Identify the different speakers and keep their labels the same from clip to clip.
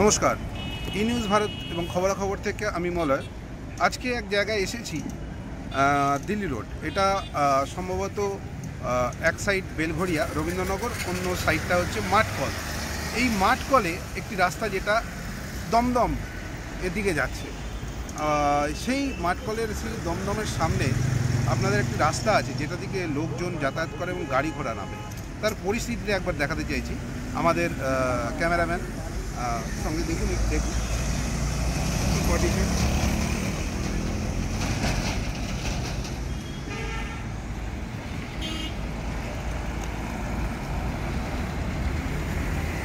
Speaker 1: নমস্কার, ই নিউজ ভারত এবং খবরাখবর থেকে আমি মলয়। আজকে এক জায়গায় এসেছি, দিল্লি রোড। এটা সম্ভবত এক সাইড বেলঘরিয়া রবীন্দ্রনগর, অন্য সাইডটা হচ্ছে মাঠকল। এই মাঠকলে একটি রাস্তা যেটা দমদম এদিকে যাচ্ছে, সেই মাঠকলের সেই দমদমের সামনে আপনাদের একটি রাস্তা আছে যেটা দিকে লোকজন যাতায়াত করে এবং গাড়ি ঘোড়া নামে। তার পরিস্থিতিটা একবার দেখাতে চাইছি। আমাদের ক্যামেরাম্যান সঙ্গে দেখুন কী কন্ডিশন।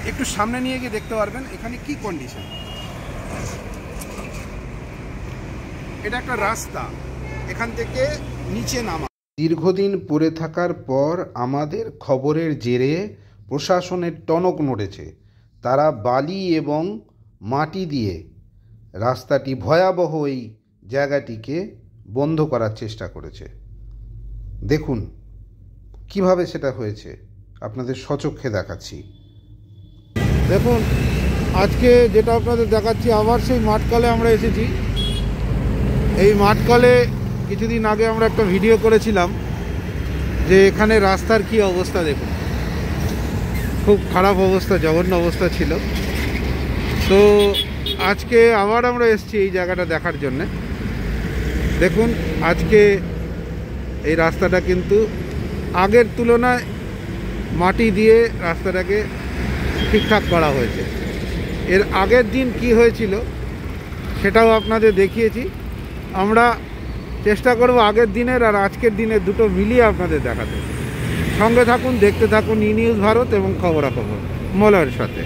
Speaker 1: একটু সামনে নিয়ে গিয়ে দেখতে পারবেন এখানে কি কন্ডিশন। এটা একটা রাস্তা, এখান থেকে নিচে নামা। দীর্ঘদিন পড়ে থাকার পর আমাদের খবরের জেরে প্রশাসনের টনক নড়েছে। তারা বালি এবং মাটি দিয়ে রাস্তাটি, ভয়াবহ এই জায়গাটিকে বন্ধ করার চেষ্টা করেছে। দেখুন কিভাবে সেটা হয়েছে, আপনাদের সচক্ষে দেখাচ্ছি।
Speaker 2: দেখুন, আজকে যেটা আপনাদের দেখাচ্ছি, আবার সেই মাঠকলে আমরা এসেছি। এই মাঠকলে কিছুদিন আগে আমরা একটা ভিডিও করেছিলাম যে এখানে রাস্তার কি অবস্থা। দেখুন, খুব খারাপ অবস্থা, জঘন্য অবস্থা ছিল। তো আজকে আবার আমরা এসেছি এই জায়গাটা দেখার জন্যে। দেখুন, আজকে এই রাস্তাটা কিন্তু আগের তুলনায় মাটি দিয়ে রাস্তাটাকে ঠিকঠাক করা হয়েছে। এর আগের দিন কি হয়েছিল সেটাও আপনাদের দেখিয়েছি। আমরা চেষ্টা করব আগের দিনের আর আজকের দিনের দুটো মিলিয়ে আপনাদের দেখাতে। সঙ্গে থাকুন, দেখতে থাকুন ই নিউজ ভারত এবং খবরাখবর মলয়ের সাথে।